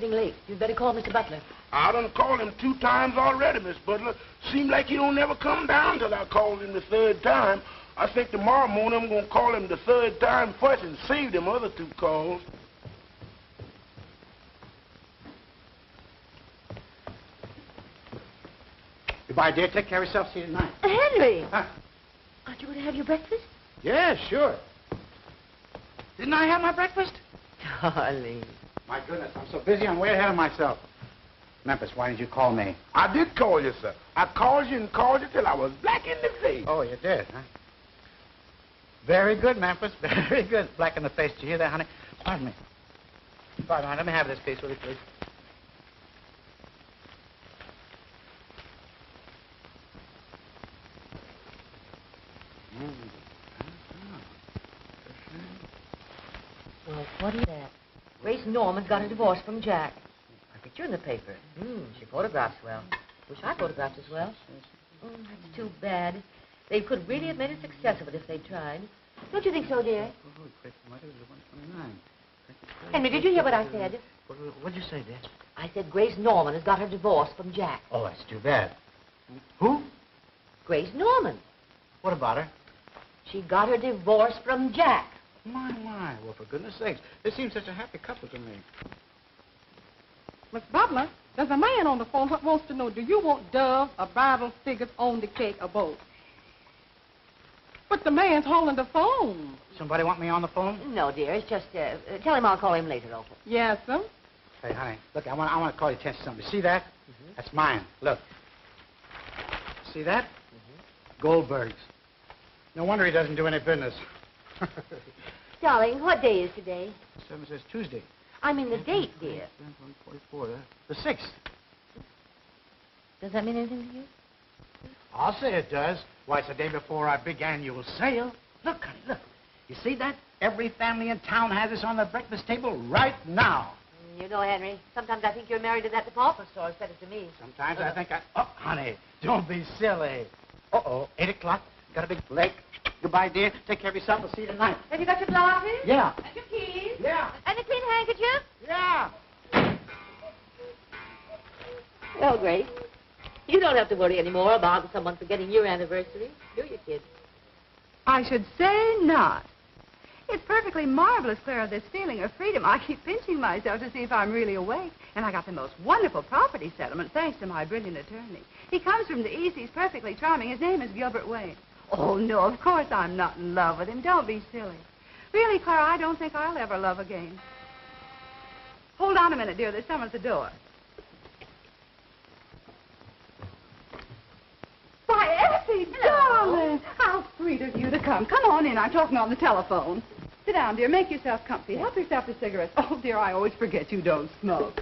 getting late. You'd better call Mr. Butler. I done called him 2 times already, Miss Butler. Seemed like he don't never come down till I called him the 3rd time. I think tomorrow morning I'm gonna call him the 3rd time first and save them other 2 calls. Goodbye, dear. Take care of yourself. See you tonight. Henry! Huh? Aren't you going to have your breakfast? Yeah, sure. Didn't I have my breakfast? Darling. My goodness, I'm so busy, I'm way ahead of myself. Memphis, why didn't you call me? I did call you, sir. I called you and called you till I was black in the face. Oh, you did, huh? Very good, Memphis. Very good. Black in the face. Did you hear that, honey? Pardon me. Pardon me. Let me have this piece, will you, please? Well, what is that? Grace Norman's got a divorce from Jack. A picture in the paper. She photographs well. Wish I photographed as well. That's too bad. They could really have made a success of it if they tried. Don't you think so, dear? Henry, did you hear what I said? What'd you say, dear? I said Grace Norman has got her divorce from Jack. Oh, that's too bad. Who? Grace Norman. What about her? She got her divorce from Jack. My. Well, for goodness sakes, they seem such a happy couple to me. Miss Butler, there's a man on the phone who wants to know, do you want dove or bridal figures on the cake or both? But the man's holding the phone. Somebody want me on the phone? No, dear. It's just, tell him I'll call him later, Opal. Yes, sir. Hey, honey, look, I want to call your attention to something. You see that? That's mine. Look. See that? Goldberg's. No wonder he doesn't do any business. Darling, what day is today? 7 says Tuesday. I mean the date, dear. 44, the 6th. Does that mean anything to you? I'll say it does. Why, it's the day before our big annual sale. Look, honey, look. You see that? Every family in town has this on the breakfast table right now. You know, Henry, sometimes I think you're married to that department store instead of to me. Sometimes I think Oh, honey, don't be silly. 8 o'clock. Got a big leg. Goodbye, dear. Take care of yourself. I'll see you tonight. Have you got your glasses? Yeah. And your keys? Yeah. And a clean handkerchief? Yeah. Well, Grace, you don't have to worry anymore about someone forgetting your anniversary. Do you, kid? I should say not. It's perfectly marvelous, Clara, this feeling of freedom. I keep pinching myself to see if I'm really awake. And I got the most wonderful property settlement, thanks to my brilliant attorney. He comes from the East. He's perfectly charming. His name is Gilbert Wayne. Oh, no, of course I'm not in love with him. Don't be silly. Really, Clara, I don't think I'll ever love again. Hold on a minute, dear. There's someone at the door. Why, Effie, darling, how sweet of you to come. Come on in. I'm talking on the telephone. Sit down, dear. Make yourself comfy. Help yourself to cigarettes. Oh, dear, I always forget you don't smoke.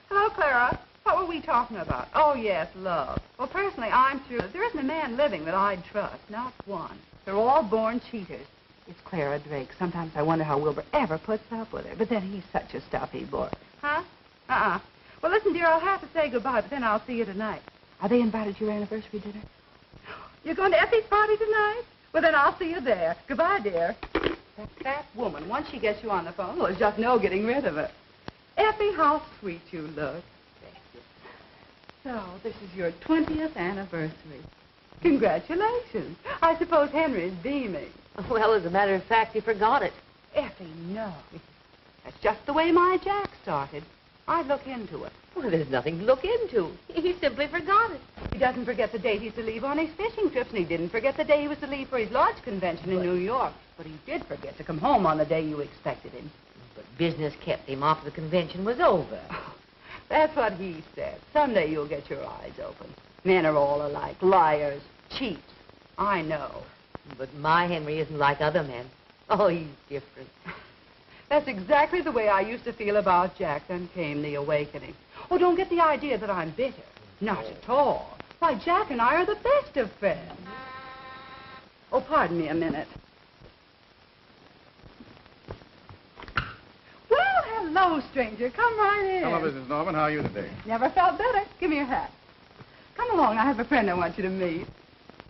Hello, Clara. What were we talking about? Oh, yes, love. Well, personally, I'm through. There isn't a man living that I'd trust. Not one. They're all born cheaters. It's Clara Drake. Sometimes I wonder how Wilbur ever puts up with her. But then he's such a stuffy boy. Huh? Well, listen, dear, I'll have to say goodbye, but then I'll see you tonight. Are they invited to your anniversary dinner? You're going to Effie's party tonight? Well, then I'll see you there. Goodbye, dear. That fat woman, once she gets you on the phone, well, there's just no getting rid of her. Effie, how sweet you look. Thank you. So, this is your 20th anniversary. Congratulations. I suppose Henry's beaming. Well, as a matter of fact, he forgot it. Effie, no. That's just the way my Jack started. I'd look into it. Well, there's nothing to look into. He simply forgot it. He doesn't forget the date he's to leave on his fishing trips, and he didn't forget the day he was to leave for his lodge convention in New York. But he did forget to come home on the day you expected him. But business kept him after the convention was over. Oh, that's what he said. Someday you'll get your eyes open. Men are all alike. Liars. Cheats. I know. But my Henry isn't like other men. Oh, he's different. That's exactly the way I used to feel about Jack. Then came the awakening. Oh, don't get the idea that I'm bitter. Not at all. Why, Jack and I are the best of friends. Oh, pardon me a minute. Well, hello, stranger. Come right in. Hello, Mrs. Norman. How are you today? Never felt better. Give me your hat. Come along. I have a friend I want you to meet.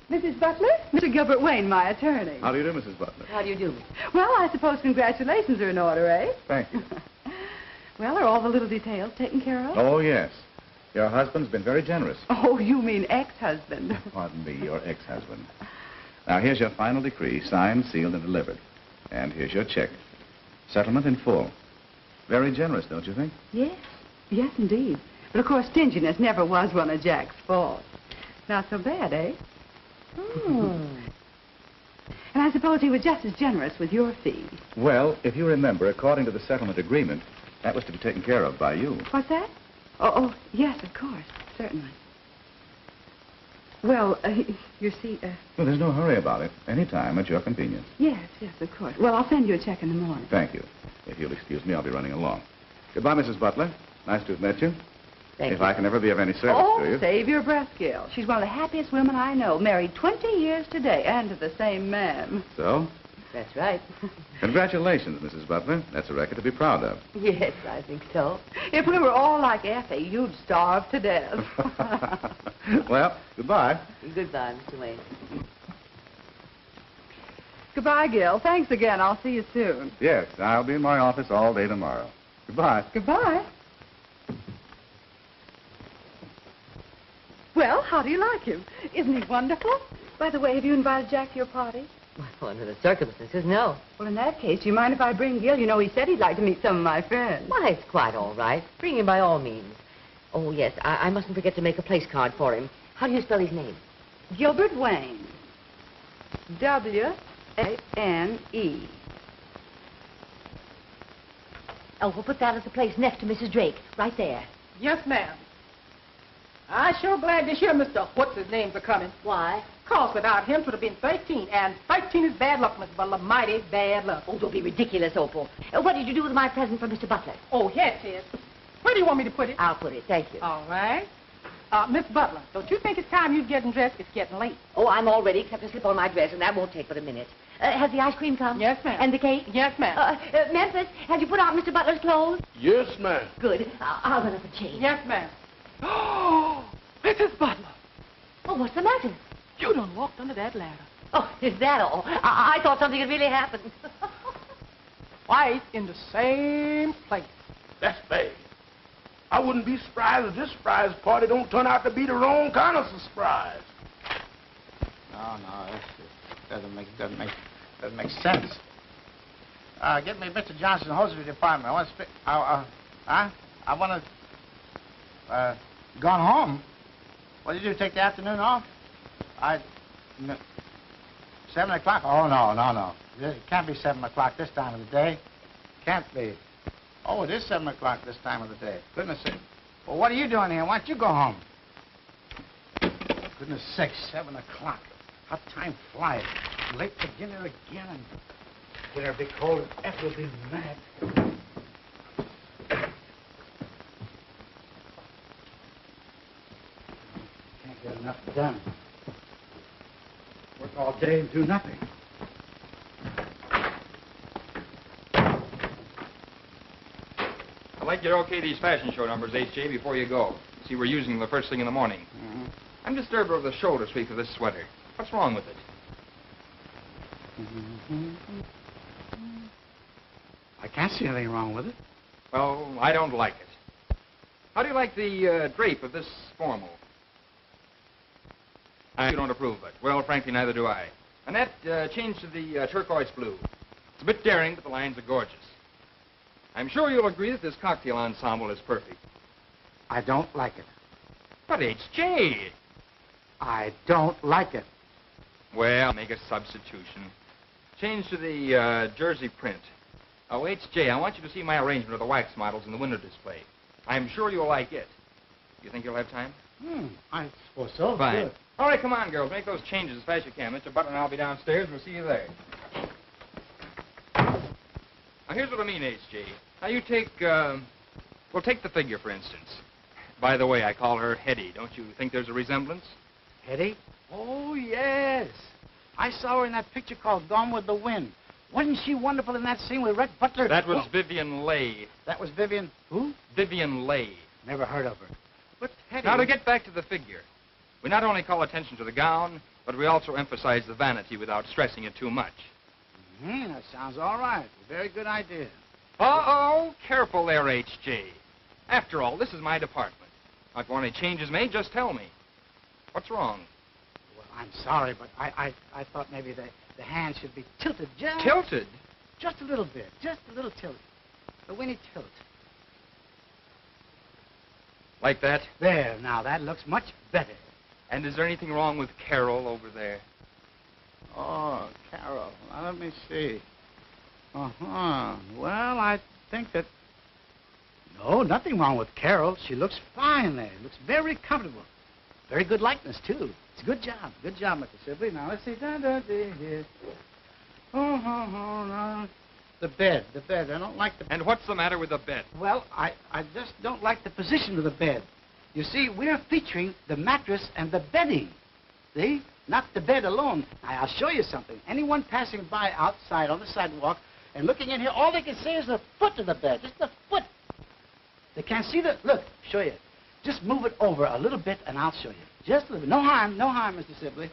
Mrs. Butler? Mr. Gilbert Wayne, my attorney. How do you do, Mrs. Butler? How do you do? Well, I suppose congratulations are in order, eh? Thank you. Well, are all the little details taken care of? Oh, yes. Your husband's been very generous. Oh, you mean ex-husband. Pardon me, your ex-husband. Now, here's your final decree, signed, sealed, and delivered. And here's your check. Settlement in full. Very generous, don't you think? Yes. Yes, indeed. But, of course, stinginess never was one of Jack's faults. Not so bad, eh? And I suppose he was just as generous with your fee. Well, if you remember, according to the settlement agreement, that was to be taken care of by you. What's that? Oh, yes, of course. Certainly. Well, you see, Well, there's no hurry about it. Any time at your convenience. Yes, of course. Well, I'll send you a check in the morning. Thank you. If you'll excuse me, I'll be running along. Goodbye, Mrs. Butler. Nice to have met you. Thank If you. I can ever be of any service to you. Save your breath, Gil. She's one of the happiest women I know. Married 20 years today, and to the same man. So? That's right. Congratulations, Mrs. Butler. That's a record to be proud of. Yes, I think so. If we were all like Effie, you'd starve to death. Well, goodbye. Goodbye, Mr. Wayne. Goodbye, Gil. Thanks again. I'll see you soon. Yes, I'll be in my office all day tomorrow. Goodbye. Goodbye. Well, how do you like him? Isn't he wonderful? By the way, have you invited Jack to your party? Well, under the circumstances, no. Well, in that case, do you mind if I bring Gil? You know, he said he'd like to meet some of my friends. Well, it's quite all right. Bring him by all means. Oh, yes, I mustn't forget to make a place card for him. How do you spell his name? Gilbert Wayne. W-A-N-E. Oh, we'll put that as the place next to Mrs. Drake, right there. Yes, ma'am. I'm sure glad to hear Mr. What's-his-names are coming. Why? 'Cause without him, 'twould have been 13, and 13 is bad luck, Miss Butler, mighty bad luck. Oh, don't be ridiculous, Opal. What did you do with my present for Mr. Butler? Oh, here it is. Where do you want me to put it? I'll put it, thank you. All right. Miss Butler, don't you think it's time you're getting dressed? It's getting late. Oh, I'm all ready, except to slip on my dress, and that won't take but a minute. Has the ice cream come? Yes, ma'am. And the cake? Yes, ma'am. Memphis, have you put out Mr. Butler's clothes? Yes, ma'am. Good. I'll run up and change. Yes, ma'am. Oh, Mrs. Butler, Oh, what's the matter? you done walked under that ladder. Oh, is that all? I thought something had really happened. Twice in the same place. That's bad. I wouldn't be surprised if this surprise party don't turn out to be the wrong kind of surprise. No, this doesn't make sense. Get me Mr. Johnson's hosiery department. I want to speak. I want to. Gone home. What did you do? Take the afternoon off? 7 o'clock? Oh no. It can't be 7 o'clock this time of the day. Can't be. Oh, it is 7 o'clock this time of the day. Goodness sake. Well, what are you doing here? Why don't you go home? Goodness sakes, 7 o'clock. How time flies. Late for dinner again, and dinner be cold, and F will be mad. Can't get enough done. Work all day and do nothing. I'd like you to okay these fashion show numbers, H.J., before you go. See, we're using them the first thing in the morning. Mm-hmm. I'm disturbed over the shoulder sweep of this sweater. What's wrong with it? I can't see anything wrong with it. Well, I don't like it. How do you like the drape of this formal? You don't approve of it. Well, frankly, neither do I. Annette, change to the turquoise blue. It's a bit daring, but the lines are gorgeous. I'm sure you'll agree that this cocktail ensemble is perfect. I don't like it. But H.J. I don't like it. Well, make a substitution. Change to the jersey print. Oh, H.J., I want you to see my arrangement of the wax models in the window display. I'm sure you'll like it. You think you'll have time? I suppose so. Fine. Good. All right, come on, girls. Make those changes as fast as you can. Mr. Butler and I'll be downstairs. We'll see you there. Now, here's what I mean, H.J. Now, you take, well, take the figure, for instance. By the way, I call her Hetty. Don't you think there's a resemblance? Hetty? Oh, yes. I saw her in that picture called Gone with the Wind. Wasn't she wonderful in that scene with Rhett Butler? That was Vivian Leigh. That was Vivian who? Vivian Leigh. Never heard of her. But Hetty... Now, to get back to the figure, we not only call attention to the gown, but we also emphasize the vanity without stressing it too much. That sounds all right. Very good idea. Uh-oh, careful there, H.J. After all, this is my department. If you want any changes made, just tell me. What's wrong? Well, I'm sorry, but I thought maybe the hand should be tilted just... Tilted? Just a little bit. Just a little tilt. A winny tilt. Like that? There, now, that looks much better. And is there anything wrong with Carol over there? Oh, Carol. Now, let me see. Uh-huh. Well, I think that... No, nothing wrong with Carol. She looks fine there. Looks very comfortable. Very good likeness, too. It's a good job. Good job, Mr. Sibley. Now, let's see. Here. The bed. I don't like the... And what's the matter with the bed? Well, I just don't like the position of the bed. You see, we're featuring the mattress and the bedding. See? Not the bed alone. Now, I'll show you something. Anyone passing by outside on the sidewalk and looking in here, all they can see is the foot of the bed. Just the foot. They can't see the... Look, show you. Just move it over a little bit, and I'll show you. Just a little bit. No harm, Mr. Sibley.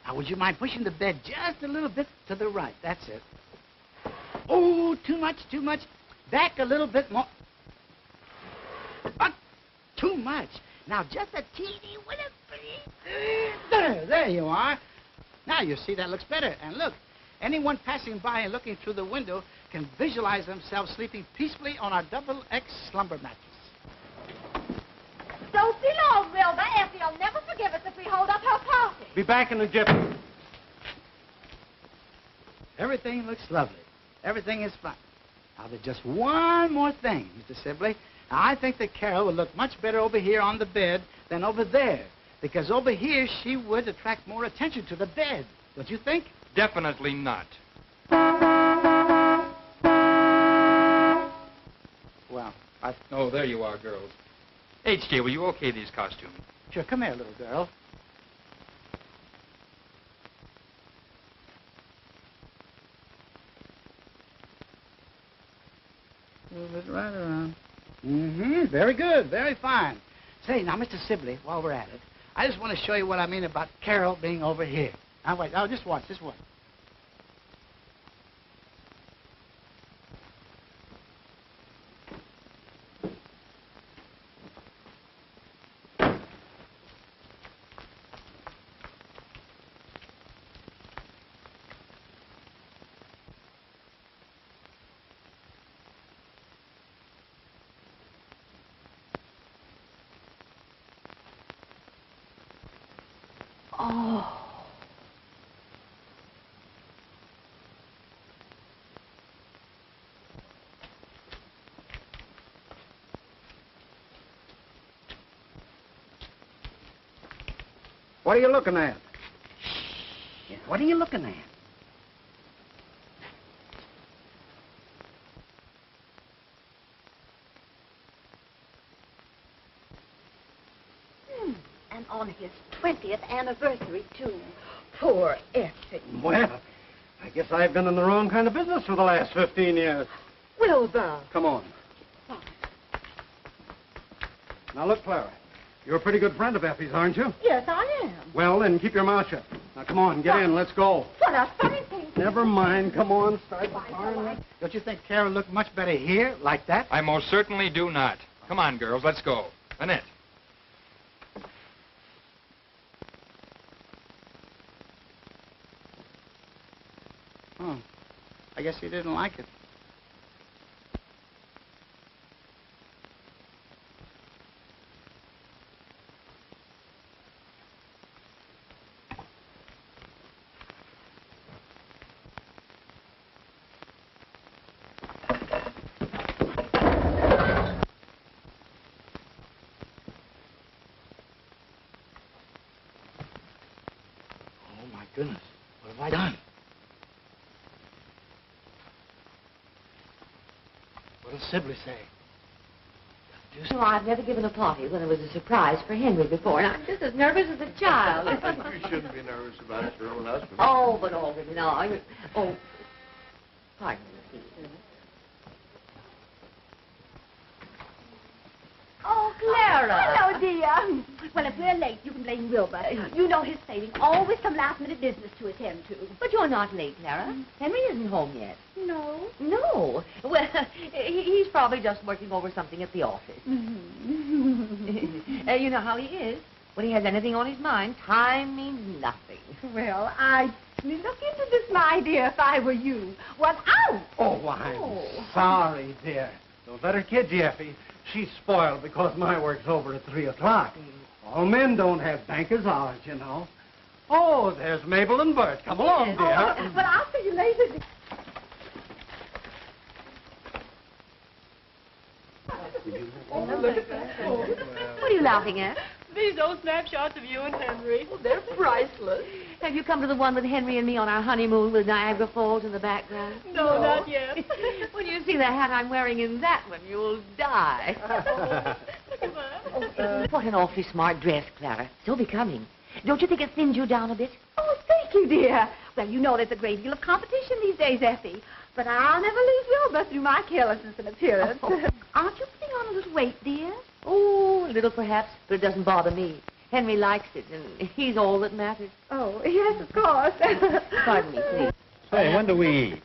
Now, would you mind pushing the bed just a little bit to the right? That's it. Oh, too much. Back a little bit more. Too much. Now, just a teeny winny. There you are. Now, you see, that looks better. And look, anyone passing by and looking through the window can visualize themselves sleeping peacefully on our double-X slumber mattress. Don't be long, Wilbur. Effie'll never forgive us if we hold up her party. Be back in a jiffy. Everything looks lovely. Everything is fine. Now, there's just one more thing, Mr. Sibley. Now, I think that Carol would look much better over here on the bed than over there. Because over here, she would attract more attention to the bed. Don't you think? Definitely not. Well, Oh, there you are, girls. H.J., will you okay these costumes? Sure, come here, little girl. Move it right around. Mm-hmm. Very good. Very fine. Say, now, Mr. Sibley, while we're at it, I just want to show you what I mean about Carol being over here. Now, wait. Oh, just watch. Just watch. Oh. What are you looking at? What are you looking at? And on his 20th anniversary, too. Poor Effie. Well, I guess I've been in the wrong kind of business for the last 15 years. Wilbur. Come on. Now, look, Clara. You're a pretty good friend of Effie's, aren't you? Yes, I am. Well, then, keep your mouth shut. Now, come on, get in. Let's go. What a funny thing. Never mind. Come on, start the car. Don't you think Carol looked much better here, like that? I most certainly do not. Come on, girls, let's go. Annette. Oh, I guess he didn't like it. Oh, my goodness. What have I done? What'll Sibley say? No, I've never given a party when it was a surprise for Henry before, and I'm just as nervous as a child. You shouldn't be nervous about your own husband. Oh, but Alderman, no. Oh, pardon me, please. Oh, Clara. Hello, dear. Well, if we're late, you can blame Wilbur. You know his saving. Always some last-minute business to attend to. But you're not late, Clara. Henry isn't home yet. No. No. Well, he's probably just working over something at the office. Mm-hmm. You know how he is. When he has anything on his mind, time means nothing. Well, I'd look into this, my dear, if I were you. Well, out! Oh, I'm sorry, dear. Don't let her kid you, Effie. She's spoiled because my work's over at 3 o'clock. All men don't have banker's hours, you know. Oh, there's Mabel and Byrd. Come along, dear. Oh, well, I'll see you later. What are you laughing at? These old snapshots of you and Henry. Well, they're priceless. Have you come to the one with Henry and me on our honeymoon with Niagara Falls in the background? No, not yet. When you see the hat I'm wearing in that one, you'll die. Look at that. What an awfully smart dress, Clara. So becoming. Don't you think it thins you down a bit? Oh, thank you, dear. Well, you know there's a great deal of competition these days, Effie. But I'll never lose Wilbur through my carelessness and appearance. Aren't you putting on a little weight, dear? Oh, a little perhaps, but it doesn't bother me. Henry likes it, and he's all that matters. Oh, yes, of course. Pardon me, please. Say, when do we eat?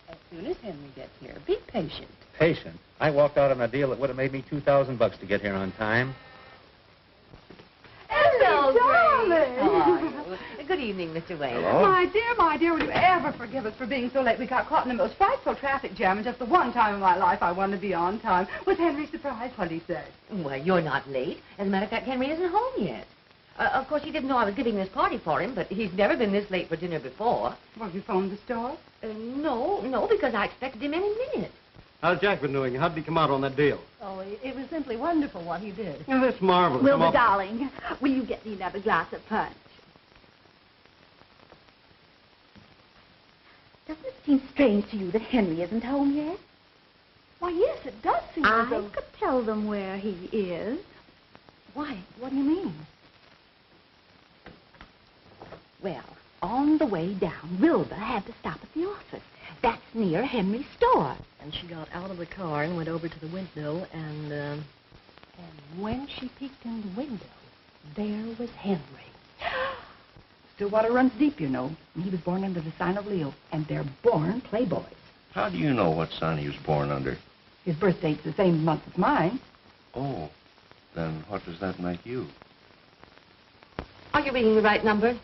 As soon as Henry gets here. Be patient. Patient. I walked out on a deal that would have made me $2,000 to get here on time. Hello, darling. How are you? Good evening, Mr. Wayne. Hello. My dear, will you ever forgive us for being so late? We got caught in the most frightful traffic jam, and just the one time in my life I wanted to be on time. Was Henry surprised? What did he say? Well, you're not late. As a matter of fact, Henry isn't home yet. Of course, he didn't know I was giving this party for him, but he's never been this late for dinner before. Well, you phoned the store? No, because I expected him any minute. How's Jack been doing? How'd he come out on that deal? Oh, it was simply wonderful what he did. Oh, that's marvelous. Wilbur, darling, will you get me another glass of punch? Doesn't it seem strange to you that Henry isn't home yet? Why, yes, it does seem as I though... could tell them where he is. Why, what do you mean? Well, on the way down, Wilbur had to stop at the office. That's near Henry's store. And she got out of the car and went over to the window, and when she peeked in the window, there was Henry. Stillwater runs deep, you know. And he was born under the sign of Leo, and they're born playboys. How do you know what sign he was born under? His birth date's the same month as mine. Oh, then what does that make you? Are you reading the right number?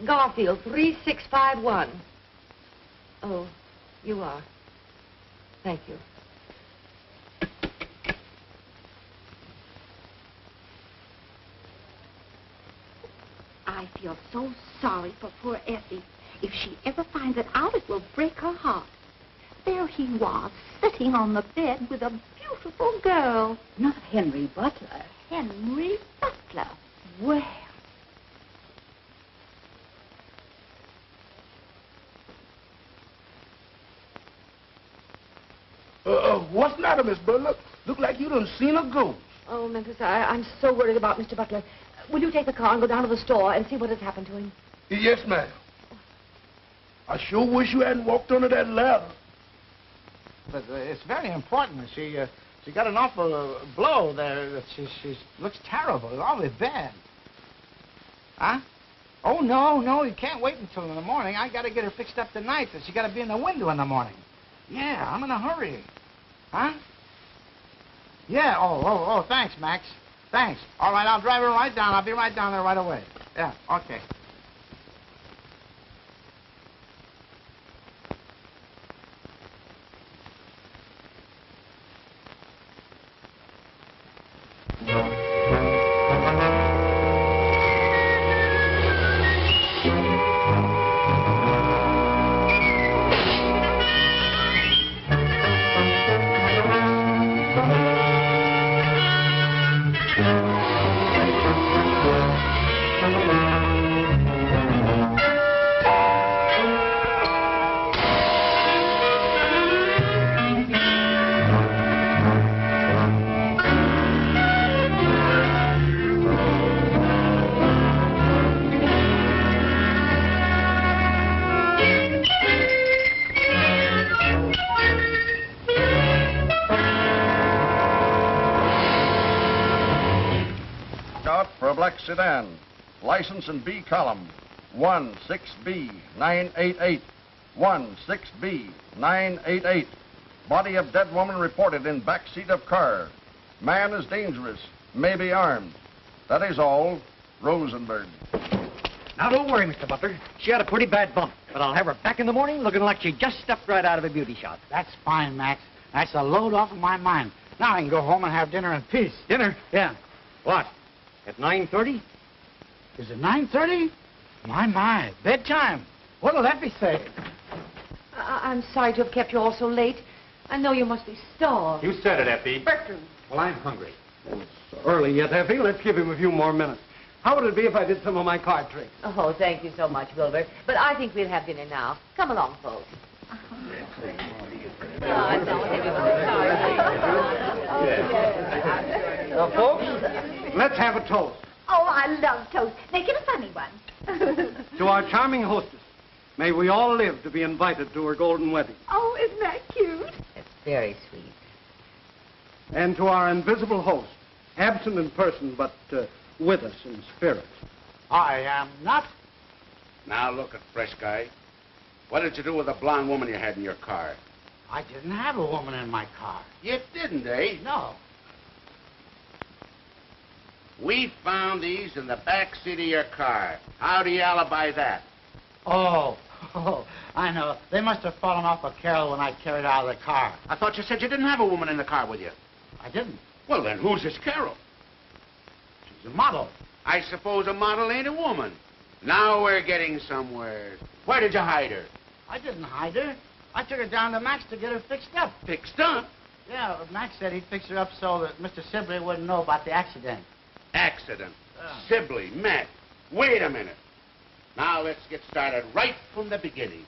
Garfield, 3651. Oh, you are. Thank you. I feel so sorry for poor Effie. If she ever finds it out, it will break her heart. There he was, sitting on the bed with a beautiful girl. Not Henry Butler. Henry Butler. Well, What's the matter, Miss Butler? Look like you done seen a ghost. Oh, Memphis, I'm so worried about Mr. Butler. Will you take the car and go down to the store and see what has happened to him? Yes, ma'am. I sure wish you hadn't walked under that ladder. But it's very important. She got an awful blow there. She looks terrible. It's awfully bad. Huh? Oh, no, you can't wait until in the morning. I got to get her fixed up tonight. She got to be in the window in the morning. Yeah, I'm in a hurry. Huh? Yeah, oh, thanks, Max. Thanks. All right, I'll drive her right down. I'll be right down there right away. Yeah, okay. a black sedan. License in B column. 16B988. 16B988. Body of dead woman reported in back seat of car. Man is dangerous. May be armed. That is all. Rosenberg. Now, don't worry, Mr. Butler. She had a pretty bad bump, but I'll have her back in the morning looking like she just stepped right out of a beauty shop. That's fine, Max. That's a load off of my mind. Now I can go home and have dinner in peace. Dinner? Yeah. What? At 9:30? Is it 9:30? My, bedtime. What'll Effie say? I'm sorry to have kept you all so late. I know you must be starved. You said it, Effie. Bertram. Well, I'm hungry. It's early yet, Effie. Let's give him a few more minutes. How would it be if I did some of my card tricks? Oh, thank you so much, Wilbur. But I think we'll have dinner now. Come along, folks. Folks, let's have a toast. Oh, I love toast. Make it a funny one. To our charming hostess. May we all live to be invited to her golden wedding. Oh, isn't that cute? That's very sweet. And to our invisible host, absent in person, but with us in spirit. I am not. Now look at fresh guy. What did you do with the blonde woman you had in your car? I didn't have a woman in my car. You didn't, eh? No. We found these in the back seat of your car. How do you alibi that? Oh, I know. They must have fallen off a Carol when I carried out of the car. I thought you said you didn't have a woman in the car with you. I didn't. Well, then who's this Carol? She's a model. I suppose a model ain't a woman. Now we're getting somewhere. Where did you hide her? I didn't hide her. I took her down to Max to get her fixed up. Fixed up? Yeah, Max said he'd fix her up so that Mr. Sibley wouldn't know about the accident. Accident. Sibley, Matt. Wait a minute. Now let's get started right from the beginning.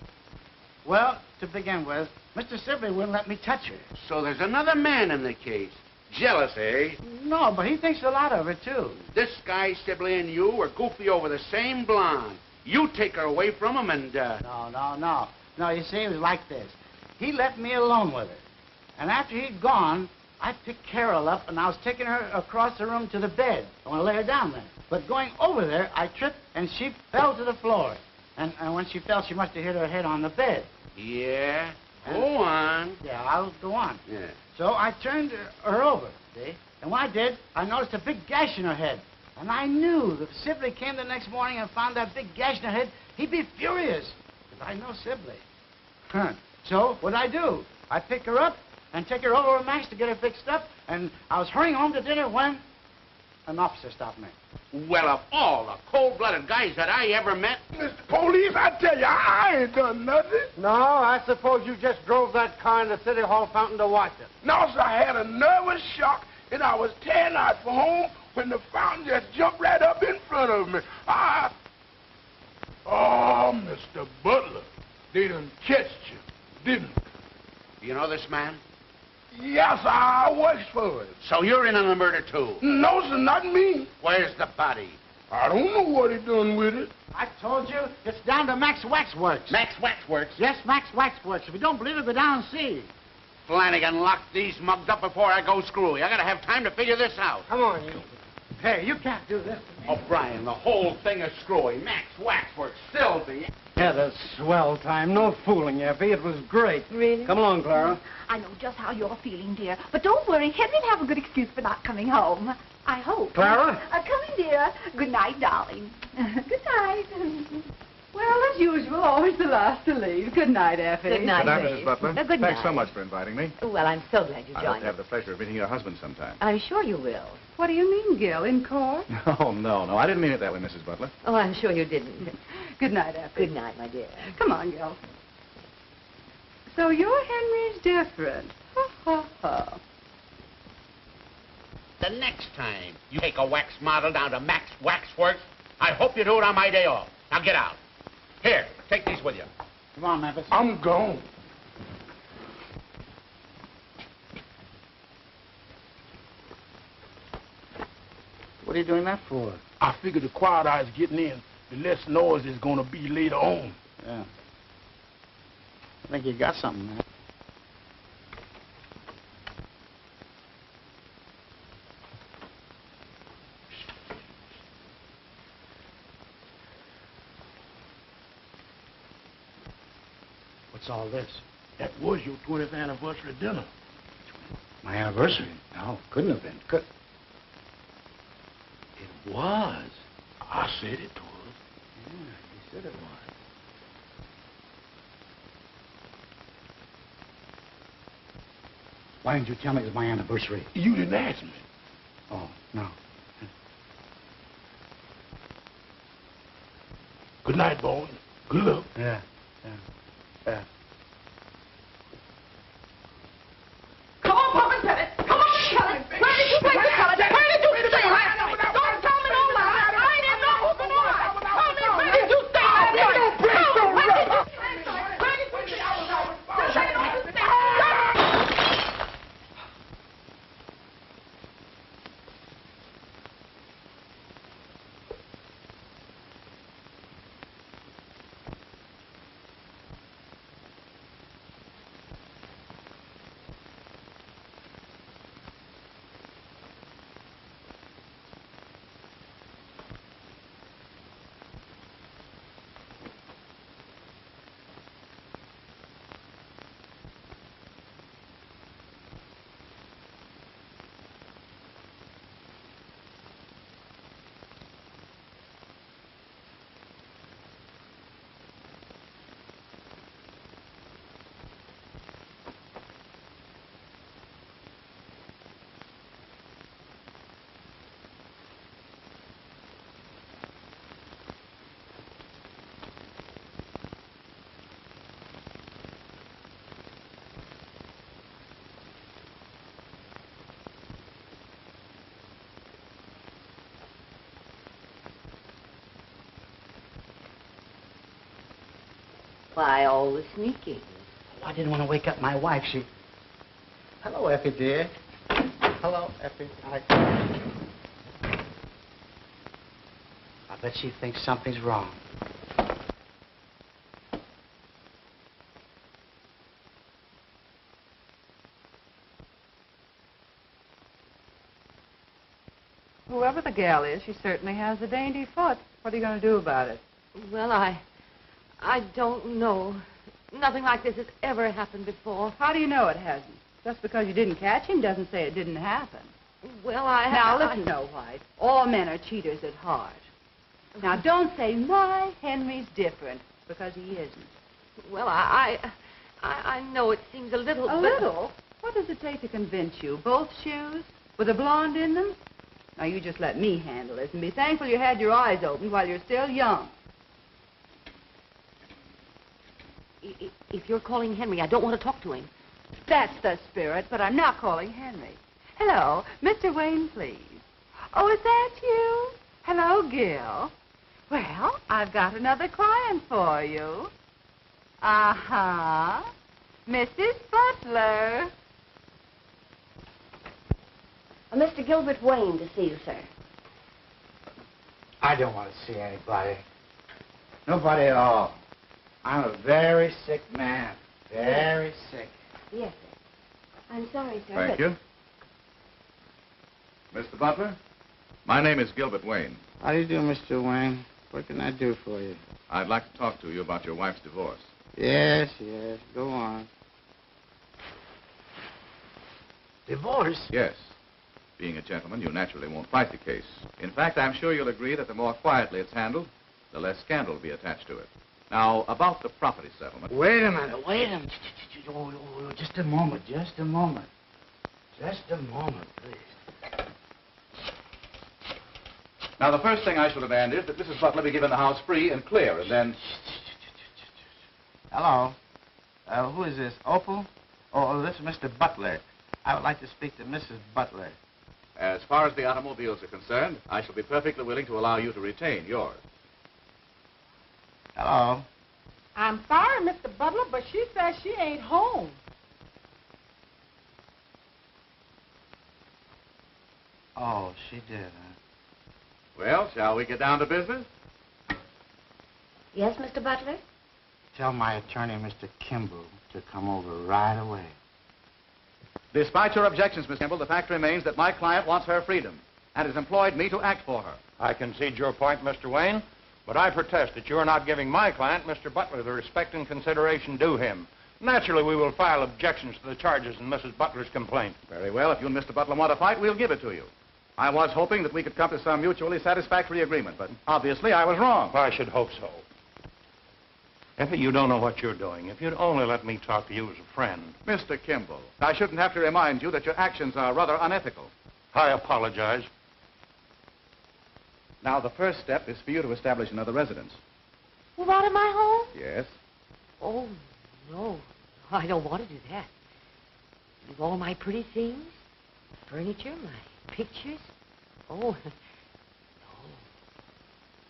Well, to begin with, Mr. Sibley wouldn't let me touch her. So there's another man in the case. Jealous, eh? No, but he thinks a lot of her, too. This guy, Sibley, and you are goofy over the same blonde. You take her away from him and, No. No, you see, it was like this. He left me alone with her. And after he'd gone, I picked Carol up, and I was taking her across the room to the bed. I want to lay her down there. But going over there, I tripped, and she fell to the floor. And when she fell, she must have hit her head on the bed. Yeah? Go on. Yeah, I'll go on. Yeah. So I turned her over, see? And when I did, I noticed a big gash in her head. And I knew that if Sibley came the next morning and found that big gash in her head, he'd be furious. Because I know Sibley. So what'd I do? I pick her up and take her over to Max to get her fixed up. And I was hurrying home to dinner when an officer stopped me. Well, of all the cold-blooded guys that I ever met... Mr. Police, I tell you, I ain't done nothing. No, I suppose you just drove that car in the City Hall fountain to watch it. No, sir, I had a nervous shock, and I was tearing out for home when the fountain just jumped right up in front of me. Oh, Mr. Butler, they done catched you, didn't they? Do you know this man? Yes, I works for it. So you're in on the murder, too? No, sir, not me. Where's the body? I don't know what he done with it. I told you, it's down to Max Waxworks. Max Waxworks? Yes, Max Waxworks. If you don't believe it, go down and see. Flanagan, lock these mugs up before I go screwy. I gotta have time to figure this out. Come on, you. Hey, you can't do this to me. O'Brien, the whole thing is screwy. Max Waxworks, Sylvie. Had a swell time. No fooling, Effie. It was great. Really? Come along, Clara. I know just how you're feeling, dear. But don't worry. Henry'll have a good excuse for not coming home. I hope. Clara? Come in, dear. Good night, darling. Good night. Well, as usual, always the last to leave. Good night, Effie. Good night, Good night, Babe. Mrs. Butler. Good Thanks so night. much for inviting me. Well, I'm so glad you I hope joined to us. have the pleasure of meeting your husband sometime. I'm sure you will. What do you mean, Gil? In court? Oh, no. I didn't mean it that way, Mrs. Butler. Oh, I'm sure you didn't. Good night, Effie. Good night, my dear. Come on, Gil. So you're Henry's different. Ha, ha, ha. The next time you take a wax model down to Max Waxworks, I hope you do it on my day off. Now get out. Here, take these with you. Come on, Memphis. I'm gone. What are you doing that for? I figure the quiet eyes getting in, the less noise is going to be later on. Yeah. I think you got something, man. What's all this? That was your 20th anniversary dinner. My anniversary? No, couldn't have been. It was. I said it was. Yeah, you said it was. Why didn't you tell me it was my anniversary? You didn't ask me. Oh, no. Good night, boy. Good luck. Yeah. Come on, Pop and tell it. Come on, tell it. Where did you take the salad? Where did you stay last night? Don't tell me no lie. I ain't in no hook or no lie. Tell me, where did you stay last night? Tell me, where did you stay last night? Where did you stay last night? Why, all the sneaking? Oh, I didn't want to wake up my wife. Hello, Effie, dear. Hello, Effie. I bet she thinks something's wrong. Whoever the gal is, she certainly has a dainty foot. What are you going to do about it? Well, I don't know. Nothing like this has ever happened before. How do you know it hasn't? Just because you didn't catch him doesn't say it didn't happen. Well, Now, listen, no, White. All men are cheaters at heart. Now, don't say, my Henry's different, because he isn't. Well, I know it seems a little... A little? What does it take to convince you? Both shoes? With a blonde in them? Now, you just let me handle it, and be thankful you had your eyes open while you're still young. If you're calling Henry, I don't want to talk to him. That's the spirit, but I'm not calling Henry. Hello, Mr. Wayne, please. Oh, is that you? Hello, Gil. Well, I've got another client for you. Uh-huh. Mrs. Butler. Mr. Gilbert Wayne to see you, sir. I don't want to see anybody. Nobody at all. I'm a very sick man. Very sick. Yes, sir. I'm sorry, sir. Thank you. Mr. Butler, my name is Gilbert Wayne. How do you do, Mr. Wayne? What can I do for you? I'd like to talk to you about your wife's divorce. Yes. Go on. Divorce? Yes. Being a gentleman, you naturally won't fight the case. In fact, I'm sure you'll agree that the more quietly it's handled, the less scandal will be attached to it. Now, about the property settlement... Wait a minute. Oh, just a moment, please. Now, the first thing I shall demand is that Mrs. Butler be given the house free and clear, and then... Hello. Who is this? Opal? Oh, this is Mr. Butler. I would like to speak to Mrs. Butler. As far as the automobiles are concerned, I shall be perfectly willing to allow you to retain yours. Hello. I'm sorry, Mr. Butler, but she says she ain't home. Oh, she did, huh? Well, shall we get down to business? Yes, Mr. Butler? Tell my attorney, Mr. Kimball, to come over right away. Despite your objections, Miss Kimball, the fact remains that my client wants her freedom and has employed me to act for her. I concede your point, Mr. Wayne. But I protest that you are not giving my client, Mr. Butler, the respect and consideration due him. Naturally, we will file objections to the charges in Mrs. Butler's complaint. Very well. If you and Mr. Butler want to fight, we'll give it to you. I was hoping that we could come to some mutually satisfactory agreement, but obviously I was wrong. I should hope so. Effie, you don't know what you're doing. If you'd only let me talk to you as a friend. Mr. Kimball, I shouldn't have to remind you that your actions are rather unethical. I apologize. Now, the first step is for you to establish another residence. Well, out of my home? Yes? Oh, no. I don't want to do that. Leave all my pretty things, furniture, my pictures. Oh,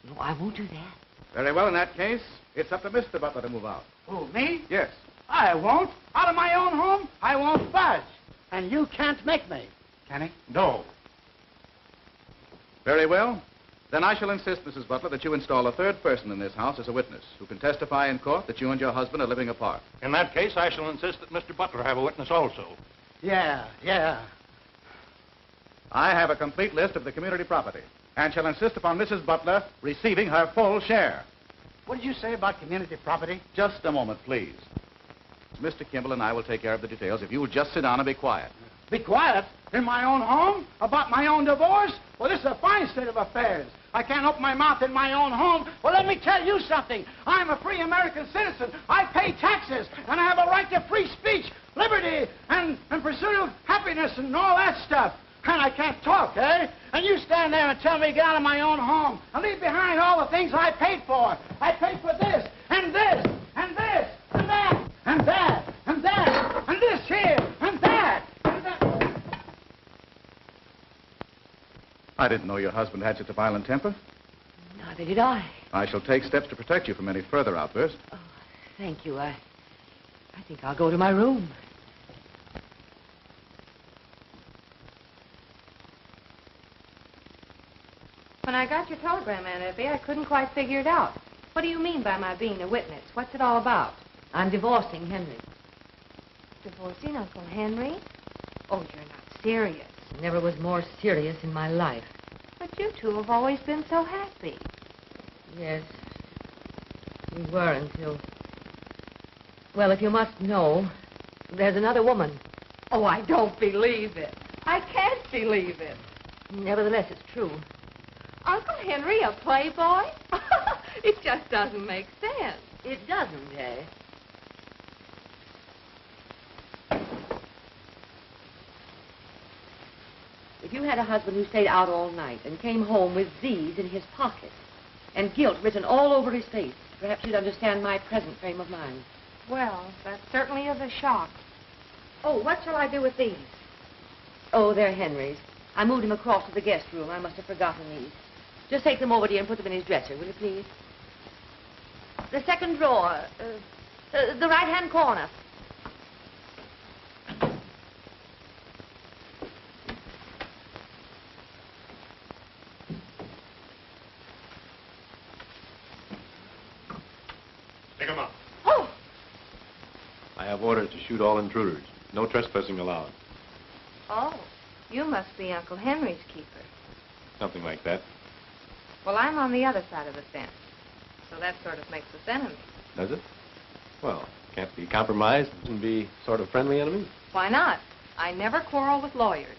no, I won't do that. Very well, in that case, it's up to Mr. Butler to move out. Who, me? Yes. I won't. Out of my own home, I won't budge. And you can't make me. Can he? No. Very well. Then I shall insist, Mrs. Butler, that you install a third person in this house as a witness who can testify in court that you and your husband are living apart. In that case, I shall insist that Mr. Butler have a witness also. Yeah. I have a complete list of the community property and shall insist upon Mrs. Butler receiving her full share. What did you say about community property? Just a moment, please. Mr. Kimball and I will take care of the details if you will just sit down and be quiet. Be quiet? In my own home? About my own divorce? Well, this is a fine state of affairs. I can't open my mouth in my own home. Well, let me tell you something. I'm a free American citizen. I pay taxes, and I have a right to free speech, liberty, and pursuit of happiness and all that stuff. And I can't talk, eh? And you stand there and tell me to get out of my own home and leave behind all the things I paid for. I paid for this, and this, and this, and that, and that, and that, and this here, and that, and that. I didn't know your husband had such a violent temper. Neither did I. I shall take steps to protect you from any further outbursts. Oh, thank you. I think I'll go to my room. When I got your telegram, Aunt Effie, I couldn't quite figure it out. What do you mean by my being a witness? What's it all about? I'm divorcing Henry. Divorcing Uncle Henry? Oh, you're not serious. Never was more serious in my life. But you two have always been so happy. Yes, we were until... Well, if you must know, there's another woman. Oh, I don't believe it. I can't believe it. Nevertheless, it's true. Uncle Henry, a playboy? It just doesn't make sense. It doesn't, eh? If you had a husband who stayed out all night and came home with these in his pocket and guilt written all over his face, perhaps you'd understand my present frame of mind. Well, that certainly is a shock. Oh, what shall I do with these? Oh, they're Henry's. I moved him across to the guest room. I must have forgotten these. Just take them over, dear, and put them in his dresser, will you, please? The second drawer. The right-hand corner. Take them out. Oh! I have orders to shoot all intruders. No trespassing allowed. Oh, you must be Uncle Henry's keeper. Something like that. Well, I'm on the other side of the fence, so that sort of makes us enemies. Does it? Well, can't be compromised and be sort of friendly enemies. Why not? I never quarrel with lawyers.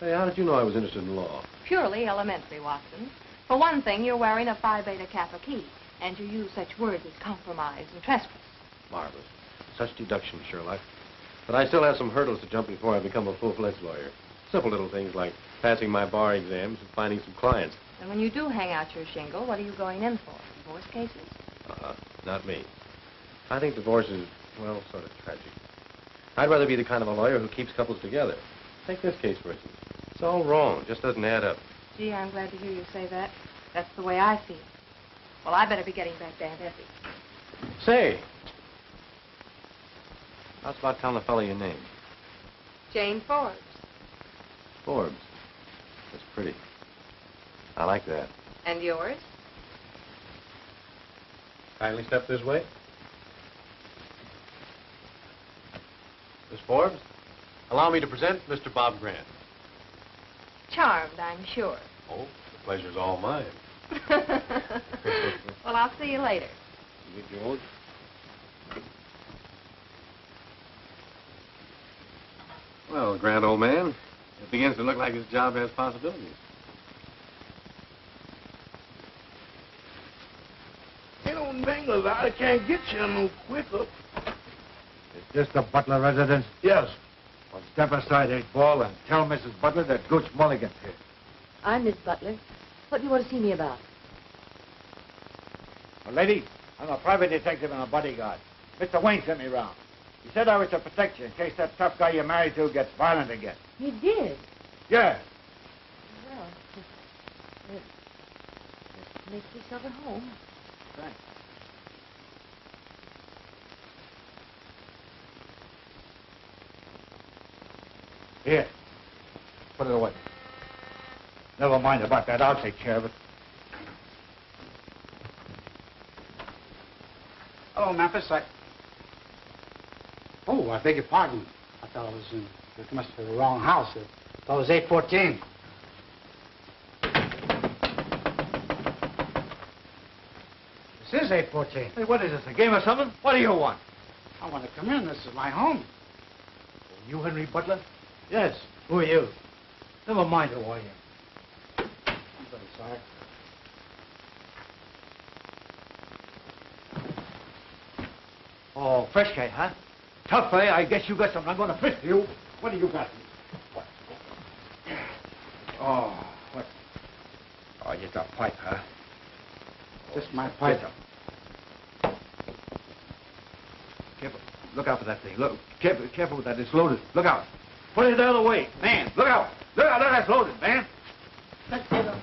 Hey, how did you know I was interested in law? Purely elementary, Watson. For one thing, you're wearing a Phi Beta Kappa key, and you use such words as compromise and trespass. Marvelous. Such deduction, Sherlock. But I still have some hurdles to jump before I become a full-fledged lawyer. Simple little things like passing my bar exams and finding some clients. And when you do hang out your shingle, what are you going in for? Divorce cases? Not me. I think divorce is, well, sort of tragic. I'd rather be the kind of a lawyer who keeps couples together. Take this case, for instance. It's all wrong. It just doesn't add up. Gee, I'm glad to hear you say that. That's the way I feel. Well, I better be getting back to Aunt Effie. Say, how's about telling the fellow your name? Jane Forbes. Forbes. That's pretty. I like that. And yours? Kindly step this way. Miss Forbes, allow me to present Mr. Bob Grant. Charmed, I'm sure. Oh, the pleasure's all mine. Well, I'll see you later. You, George? Well, grand old man, it begins to look like his job has possibilities. Ain't no Bengals. I can't get you no quicker. Is this the Butler residence? Yes. Well, step aside, 8-Ball, and tell Mrs. Butler that Gooch Mulligan's here. I'm Miss Butler. What do you want to see me about? Well, lady, I'm a private detective and a bodyguard. Mr. Wayne sent me round. He said I was to protect you in case that tough guy you're married to gets violent again. You did? Yeah. Well, just make yourself at home. Thanks. Here. Put it away. Never mind about that. I'll take care of it. Hello, Memphis. Oh, I beg your pardon. I thought I was in... It must be the wrong house. I thought it was 814. This is 814. Hey, what is this, a game or something? What do you want? I want to come in. This is my home. You Henry Butler? Yes. Who are you? Never mind who I am. I'm very sorry. Oh, fresh guy, huh? Tough, eh? I guess you got something. I'm going to fist you. What do you got? Oh, what? Oh, you got pipe, huh? Just my pipe. Careful. Look out for that thing. Look, careful with that. It's loaded. Look out. Put it the other way. Man, look out. Look out. Look, that's loaded, man. Let's get up.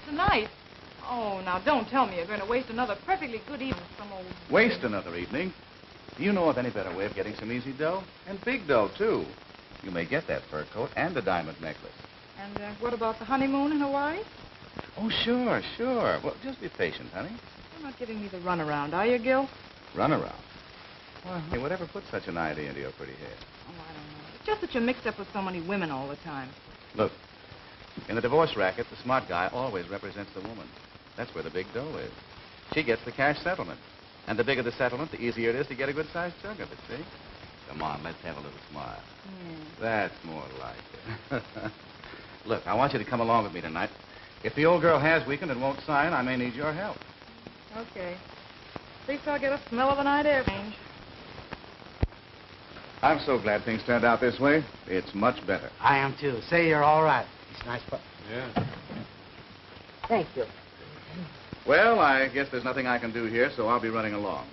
Tonight? Oh, now don't tell me you're going to waste another perfectly good evening with some old... Waste another evening? Do you know of any better way of getting some easy dough? And big dough, too. You may get that fur coat and a diamond necklace. And what about the honeymoon in Hawaii? Oh, sure, sure. Well, just be patient, honey. You're not giving me the runaround, are you, Gil? Run around. Well, hey, whatever put such an idea into your pretty head? Oh, I don't know. It's just that you're mixed up with so many women all the time. Look, in the divorce racket, the smart guy always represents the woman. That's where the big dough is. She gets the cash settlement. And the bigger the settlement, the easier it is to get a good-sized chunk of it, see? Come on, let's have a little smile. That's more like it. Look, I want you to come along with me tonight. If the old girl has weakened and won't sign, I may need your help. Okay. At least I'll get a smell of a night air change. I'm so glad things turned out this way. It's much better. I am, too. Say you're all right. It's nice, but... Yeah. Thank you. Well, I guess there's nothing I can do here, so I'll be running along.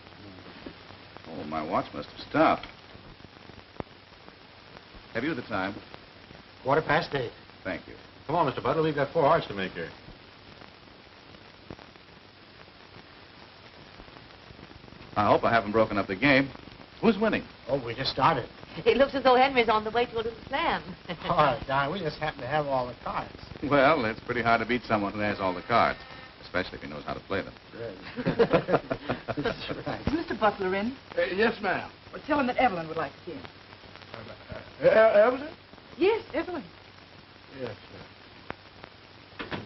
Oh, my watch must have stopped. Have you the time? 8:15. Thank you. Come on, Mr. Butler. We've got 4 hearts to make here. I hope I haven't broken up the game. Who's winning? Oh, we just started. It looks as though Henry's on the way to a little slam. Oh, darn, we just happen to have all the cards. Well, it's pretty hard to beat someone who has all the cards, especially if he knows how to play them. That's right. Is Mr. Butler in? Yes, ma'am. Well, tell him that Evelyn would like to see him. Evelyn? Yes, Evelyn. Yes, ma'am.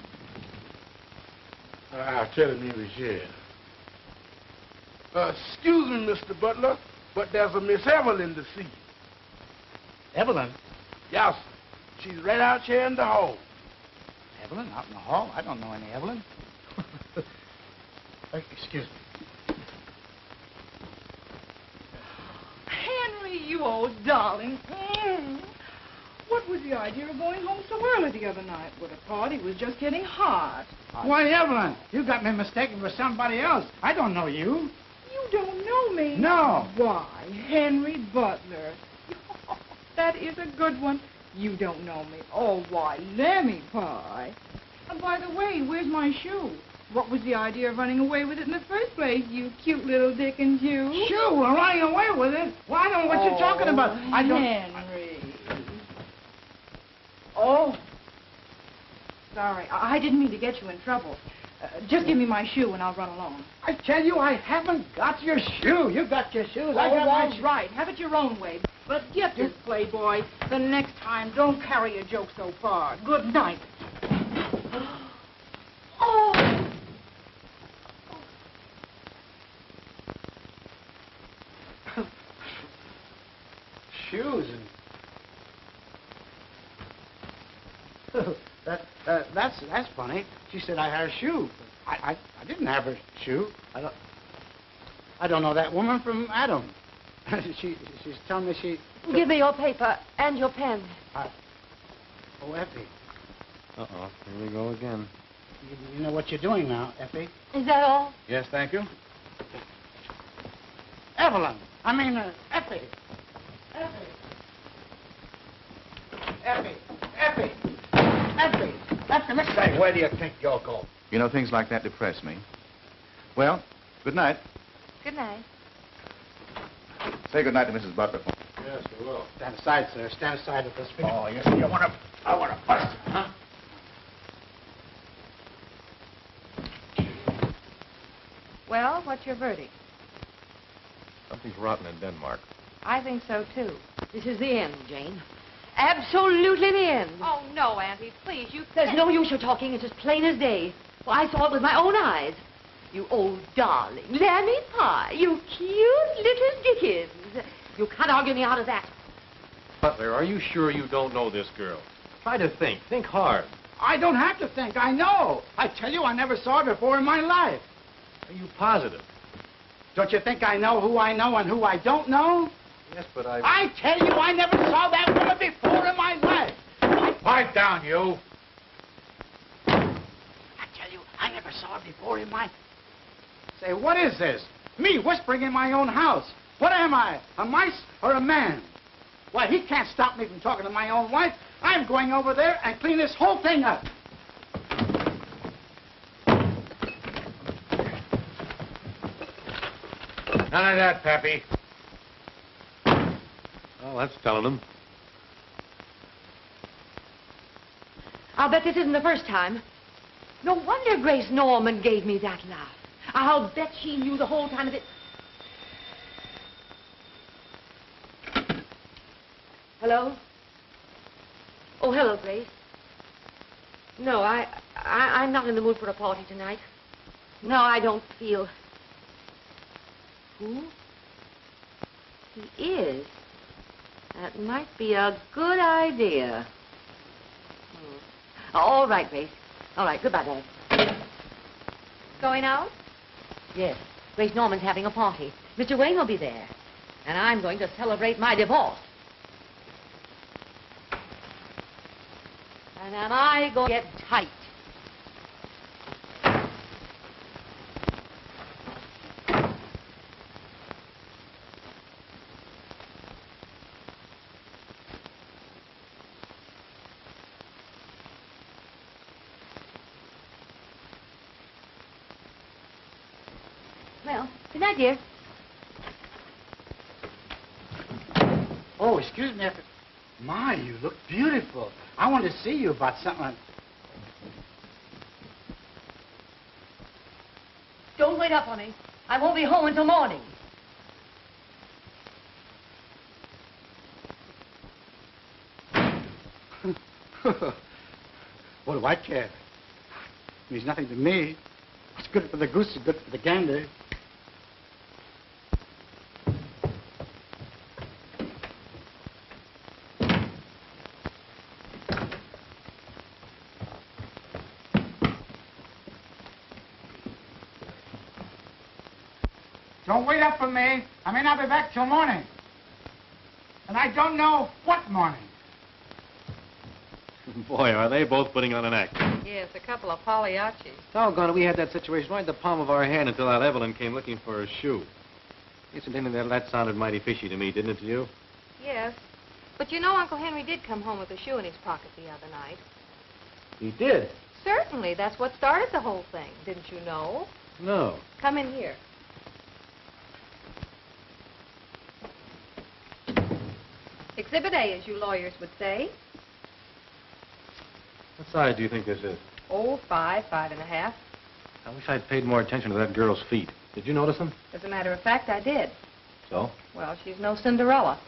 I'll tell him he was here. Excuse me, Mr. Butler, but there's a Miss Evelyn to see. Evelyn? Yes, sir. She's right out here in the hall. Evelyn? Out in the hall? I don't know any Evelyn. Excuse me. Henry, you old darling. What was the idea of going home so early the other night? Would have thought he was just getting hot. Why, Evelyn, you got me mistaken for somebody else. I don't know you. You don't know me? No. Why, Henry Butler. That is a good one. You don't know me. Oh, why, Lemmy Pie. And by the way, where's my shoe? What was the idea of running away with it in the first place, you cute little Dickens, you? Shoe? We're running away with it? Well, I don't know what you're talking about. I don't... Henry. Oh. Sorry, I didn't mean to get you in trouble. Just give me my shoe and I'll run along. I tell you, I haven't got your shoe. You got your shoes. I got my shoe. Right. Have it your own way. But get this, Playboy. The next time, don't carry a joke so far. Good night. Oh! Shoes and... that's funny. She said I had a shoe. I didn't have her shoe. I don't know that woman from Adam. she's telling me she... Give me your paper and your pen. Oh, Effie. Uh-oh, here we go again. You know what you're doing now, Effie? Is that all? Yes, thank you. Evelyn. I mean, Effie. Effie, listen. Say, where do you think you'll go? You know, things like that depress me. Well, good night. Good night. Say good night to Mrs. Butler. Yes, we will. Stand aside, sir. Stand aside with this. Oh, you see, I want to bust it, huh? Well, what's your verdict? Something's rotten in Denmark. I think so, too. This is the end, Jane. Absolutely the end. Oh, no, Auntie, please, you... There's no use your talking. It's as plain as day. Well, I saw it with my own eyes. You old darling. Lammy pie. You cute little Dickens. You can't argue me out of that. Butler, are you sure you don't know this girl? Try to think. Think hard. I don't have to think. I know. I tell you, I never saw her before in my life. Are you positive? Don't you think I know who I know and who I don't know? Yes, but I... I tell you, I never saw that woman before in my life. Pipe down, you. I tell you, I never saw her before in my... Say, what is this? Me whispering in my own house. What am I, a mice or a man? Why, he can't stop me from talking to my own wife. I'm going over there and clean this whole thing up. None of that, Pappy. Well, that's telling them. I'll bet this isn't the first time. No wonder Grace Norman gave me that laugh. I'll bet she knew the whole time of it. Hello? Oh, hello, Grace. No, I'm not in the mood for a party tonight. No, I don't feel... Who? He is. That might be a good idea. All right, Grace. All right, goodbye, Dad. Going out? Yes. Grace Norman's having a party. Mr. Wayne will be there. And I'm going to celebrate my divorce. And am I going to get tight? Well, good night, dear. Oh, excuse me. My, you look beautiful. I want to see you about something. Don't wait up on me. I won't be home until morning. What do I care? It means nothing to me. What's good for the goose is good for the gander. Don't wait up for me. I may not be back till morning. And I don't know what morning. Boy, are they both putting on an act. Yes, a couple of Pagliaccis. Doggone it, we had that situation right in the palm of our hand until that Evelyn came looking for a shoe. Incidentally, that sounded mighty fishy to me, didn't it to you? Yes. But you know Uncle Henry did come home with a shoe in his pocket the other night. He did? Certainly. That's what started the whole thing. Didn't you know? No. Come in here. Exhibit A, as you lawyers would say. What size do you think this is? Oh, 5, 5 1/2. I wish I'd paid more attention to that girl's feet. Did you notice them? As a matter of fact, I did. So? Well, she's no Cinderella.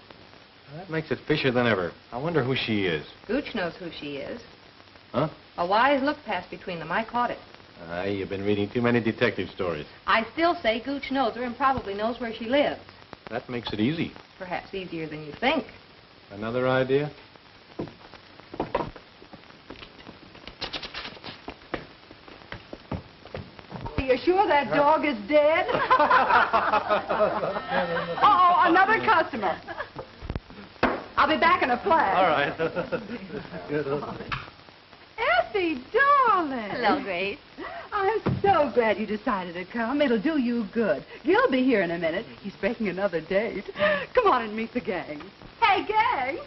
Well, that makes it fishier than ever. I wonder who she is. Gooch knows who she is. Huh? A wise look passed between them. I caught it. You've been reading too many detective stories. I still say Gooch knows her and probably knows where she lives. That makes it easy. Perhaps easier than you think. Another idea? Are you sure that dog is dead? Uh-oh, another customer. I'll be back in a flash. All right. Effie, darling. Hello, Grace. I'm so glad you decided to come. It'll do you good. Gil'll be here in a minute. He's breaking another date. Come on and meet the gang. Hey, gang.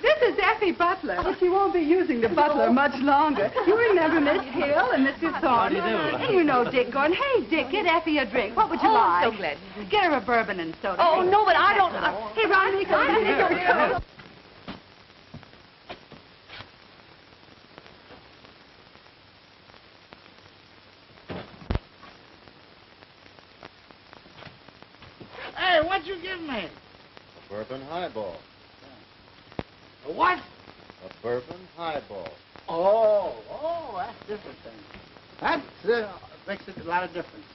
This is Effie Butler. Oh, she won't be using the butler much longer. You remember Miss Hill and Mr. Thorne? How do you do? And you know Dick going, hey, Dick, get Effie a drink. What would you like? I'm so glad. Get her a bourbon and soda. Oh, no, but I don't... Hey, Ronnie, come. Hey, what'd you give me? A bourbon highball. A what? A bourbon highball. Oh, that's different thing. That makes it a lot of difference.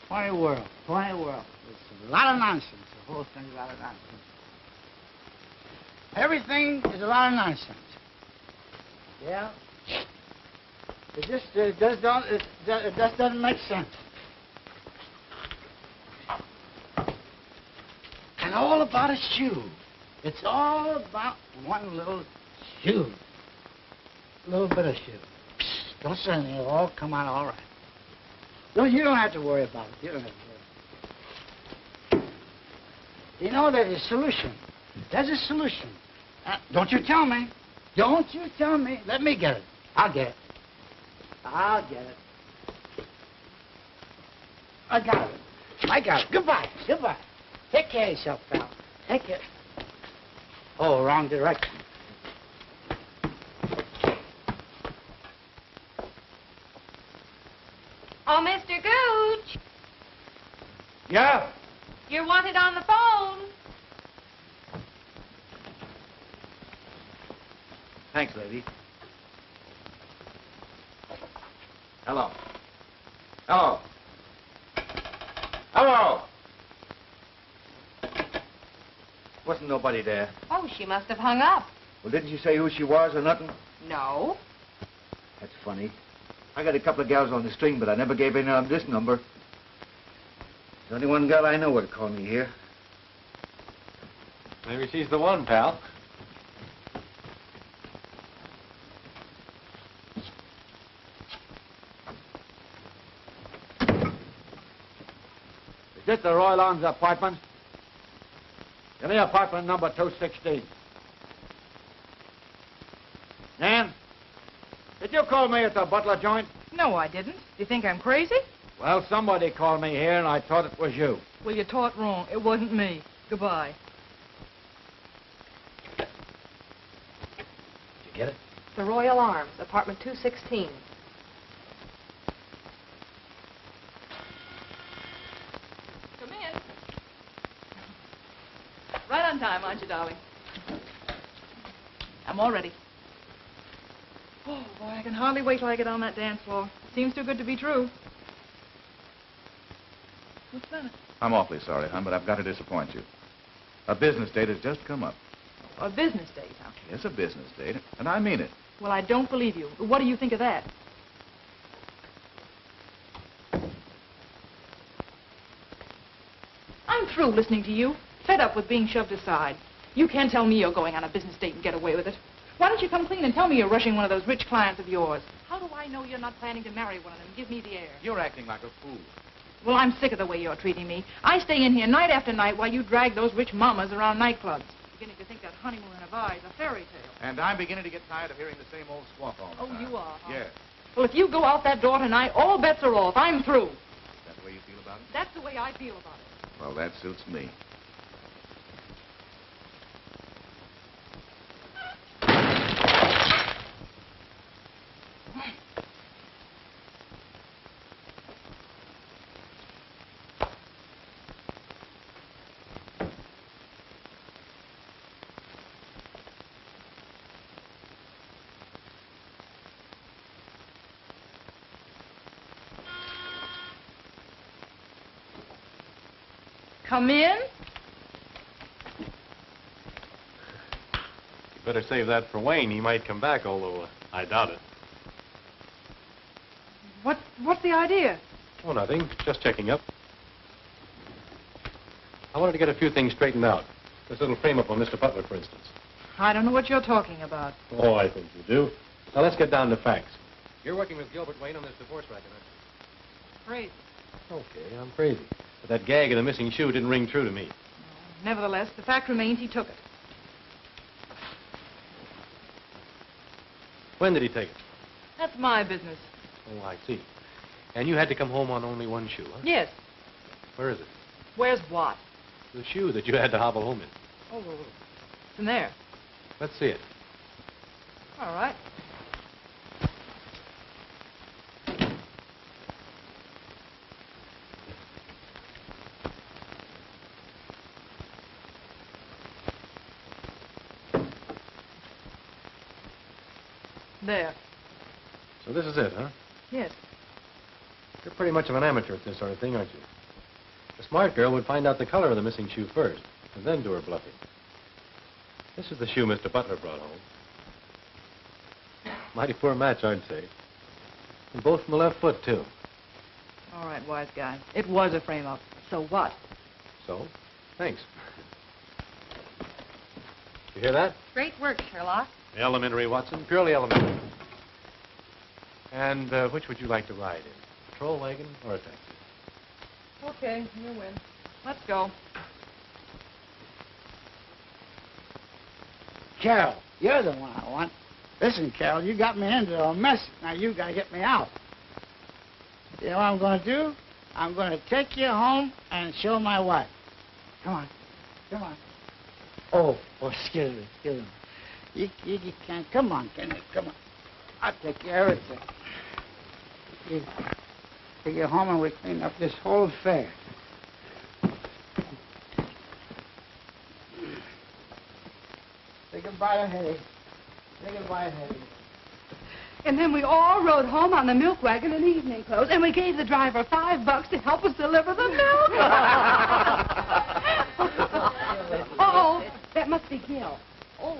Funny world, funny world. It's a lot of nonsense. The whole thing's a lot of nonsense. Everything is a lot of nonsense. Yeah. It just doesn't make sense. And all about a shoe. It's all about one little shoe. A little bit of shoe. Psst, don't say anything. It'll all come out all right. No, you don't have to worry about it. You don't have to worry. You know, there's a solution. There's a solution. Don't you tell me. Don't you tell me. Let me get it. I'll get it. I'll get it. I got it. I got it. Goodbye. Goodbye. Take care of yourself, pal. Take care. Oh, wrong direction. Oh, Mr. Gooch. Yeah? You're wanted on the phone. Thanks, lady. Hello. Hello. Hello. Wasn't nobody there. Oh, she must have hung up. Well, didn't you say who she was or nothing? No. That's funny. I got a couple of gals on the string, but I never gave any on this number. There's only one girl I know would call me here. Maybe she's the one, pal. Is this the Royal Arms apartment? Give me apartment number 216. Nan, did you call me at the Butler joint? No, I didn't. Do you think I'm crazy? Well, somebody called me here, and I thought it was you. Well, you taught wrong. It wasn't me. Goodbye. Did you get it? The Royal Arms, apartment 216. Come in. Right on time, aren't you, darling? I'm all ready. Oh, boy, I can hardly wait till I get on that dance floor. Seems too good to be true. What's that? I'm awfully sorry, hon, but I've got to disappoint you. A business date has just come up. A business date, huh? Yes, a business date, and I mean it. Well, I don't believe you. What do you think of that? I'm through listening to you. Fed up with being shoved aside. You can't tell me you're going on a business date and get away with it. Why don't you come clean and tell me you're rushing one of those rich clients of yours? How do I know you're not planning to marry one of them? Give me the air. You're acting like a fool. Well, I'm sick of the way you're treating me. I stay in here night after night while you drag those rich mamas around nightclubs. Beginning to think that honeymoon in a vase is a fairy tale. And I'm beginning to get tired of hearing the same old squawk all the Oh, time. you are, huh? Yes. Well, if you go out that door tonight, all bets are off. I'm through. Is that the way you feel about it? That's the way I feel about it. Well, that suits me. Come in. You better save that for Wayne. He might come back, although I doubt it. What's the idea? Oh, nothing. Just checking up. I wanted to get a few things straightened out. This little frame-up on Mr. Butler, for instance. I don't know what you're talking about. Oh, I think you do. Now, let's get down to facts. You're working with Gilbert Wayne on this divorce racket, aren't you? Crazy. Okay, I'm crazy. But that gag of the missing shoe didn't ring true to me. Nevertheless, the fact remains he took it. When did he take it? That's my business. Oh, I see. And you had to come home on only one shoe, huh? Yes. Where is it? Where's what? The shoe that you had to hobble home in. Oh, it's in there. Let's see it. All right. There. So this is it, huh? Yes. You're pretty much of an amateur at this sort of thing, aren't you? A smart girl would find out the color of the missing shoe first, and then do her bluffing. This is the shoe Mr. Butler brought home. Mighty poor match, I'd say. And both from the left foot, too. All right, wise guy. It was a frame-up. So what? So, thanks. You hear that? Great work, Sherlock. Elementary, Watson. Purely elementary. And which would you like to ride in? Patrol wagon or a taxi? Okay, you win. Let's go. Carol, you're the one I want. Listen, Carol, you got me into a mess. Now you got to get me out. You know what I'm going to do? I'm going to take you home and show my wife. Come on. Come on. Oh, excuse me. You can't. Come on, can you? Come on. I'll take care of everything. You take you home and we clean up this whole affair. Say goodbye to Hetty. Say goodbye, Hetty. And then we all rode home on the milk wagon in evening clothes, and we gave the driver $5 to help us deliver the milk. Uh-oh, that must be Gil. Oh.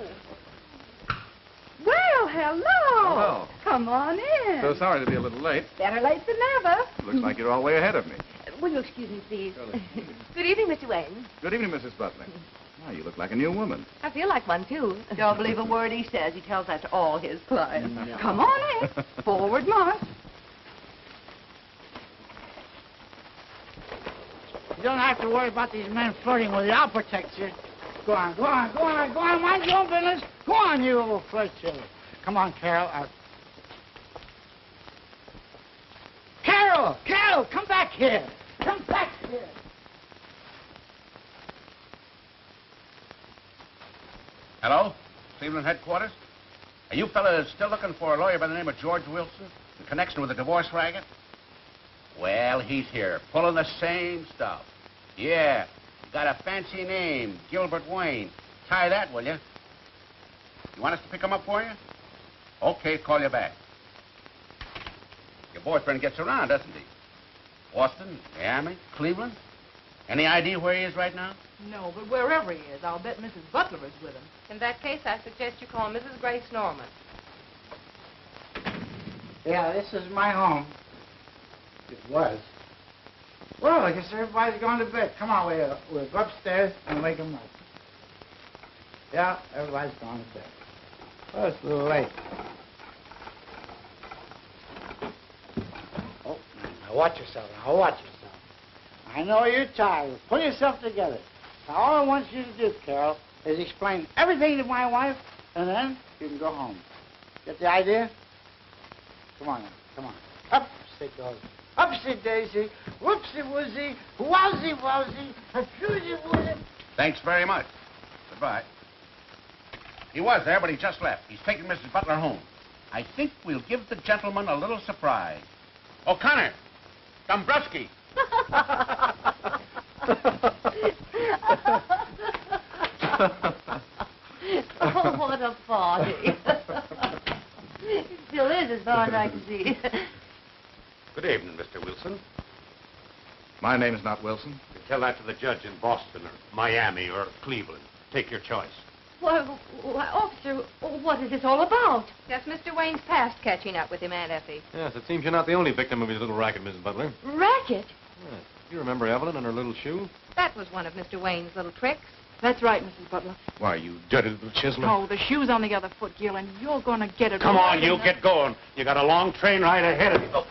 Well, hello. Hello. Come on in. So sorry to be a little late. Better late than never. Looks like you're all way ahead of me. Will you excuse me, please? Good evening, Mr. Wayne. Good evening, Mrs. Butler. Now, you look like a new woman. I feel like one, too. Don't believe a word he says. He tells that to all his clients. No. Come on in. Forward march. You don't have to worry about these men flirting with you. I'll protect you. Go on, go on, go on, go on. Mind your own business. Go on, you little flirt chiller. Come on, Carol. Carol, come back here. Come back here. Hello? Cleveland headquarters? Are you fellas still looking for a lawyer by the name of George Wilson in connection with the divorce racket? Well, he's here, pulling the same stuff. Yeah, got a fancy name, Gilbert Wayne. Tie that, will you? You want us to pick him up for you? Okay, call you back. Your boyfriend gets around, doesn't he? Boston, Miami, Cleveland? Any idea where he is right now? No, but wherever he is, I'll bet Mrs. Butler is with him. In that case, I suggest you call Mrs. Grace Norman. Yeah, this is my home. It was. Well, I guess everybody's gone to bed. Come on, we'll go upstairs and wake them up. Yeah, everybody's gone to bed. Well, it's a little late. Oh, now watch yourself. Now watch yourself. I know you're tired. Pull yourself together. Now, all I want you to do, Carol, is explain everything to my wife, and then you can go home. Get the idea? Come on now. Come on. Upsy daisy. Upsy daisy. Whoopsie woozy. Wowsy wowsy. Woozy woozy. Thanks very much. Goodbye. He was there, but he just left. He's taking Mrs. Butler home. I think we'll give the gentleman a little surprise. O'Connor, Dombrowski. Oh, what a party. It still is, as far as I can see. Good evening, Mr. Wilson. My name is not Wilson. It's Tell that to the judge in Boston or Miami or Cleveland. Take your choice. Why, officer, what is this all about? That's Mr. Wayne's past catching up with him, Aunt Effie. Yes, it seems you're not the only victim of his little racket, Mrs. Butler. Racket? Yes. You remember Evelyn and her little shoe? That was one of Mr. Wayne's little tricks. That's right, Mrs. Butler. Why, you dirty little chiseler. Oh, the shoe's on the other foot, Gil, and you're going to get it. Come on, you get going. You got a long train ride ahead of you. Oh.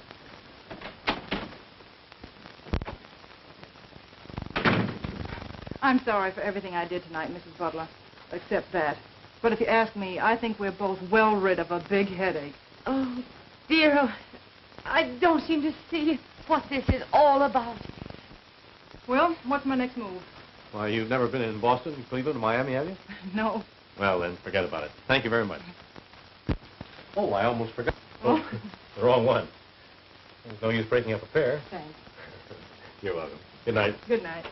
I'm sorry for everything I did tonight, Mrs. Butler, except that. But if you ask me, I think we're both well rid of a big headache. Oh, dear, I don't seem to see what this is all about. Well, what's my next move? Why, you've never been in Boston, Cleveland, or Miami, have you? No. Well, then, forget about it. Thank you very much. Oh, I almost forgot. Oh, the wrong one. There's no use breaking up a pair. Thanks. You're welcome. Good night. Good night.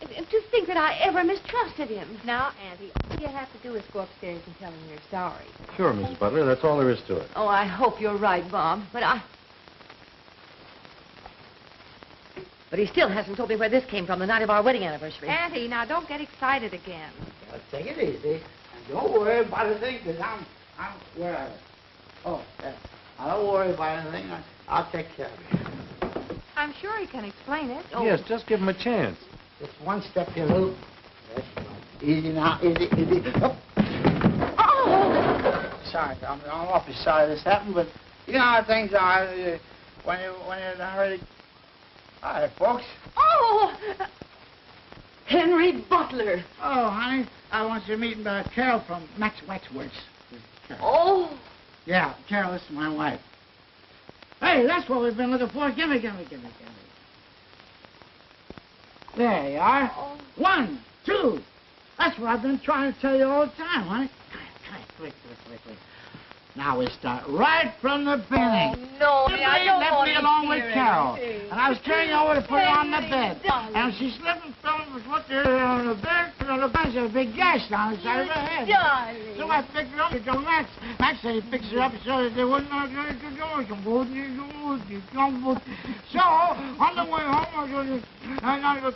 To think that I ever mistrusted him. Now, Auntie, all you have to do is go upstairs and tell him you're sorry. Sure, Mrs. Butler. That's all there is to it. Oh, I hope you're right, Bob. But he still hasn't told me where this came from the night of our wedding anniversary. Auntie, now don't get excited again. Well, take it easy. And don't worry about anything, because I'm where are you? Oh, yeah. Don't worry about anything. I'll take care of you. I'm sure he can explain it. Oh. Yes, just give him a chance. Just one step, you little. That's right. Easy now, easy. Oh! Sorry, I'm awfully sorry this happened, but you know how things are when you're in a hurry. Hi, folks. Oh! Henry Butler. Oh, honey, I want you to meet Carol from Max Waxworks. Oh! Yeah, Carol, this is my wife. Hey, that's what we've been looking for. Give me. There you are. Oh. 1, 2. That's what I've been trying to tell you all the time, honey. Quick. Now we start right from the beginning. Oh, no, I don't left want me to along with hear Carol. anything. And I was carrying her over to put her on the bed. Darling. And she slipped and fell and was put there on the bed. And the bunch of a big gash down the side of her head. Darling. So I picked her up to go Max. Max said he picks her up so that they wouldn't know what to do. So, on the way home, I was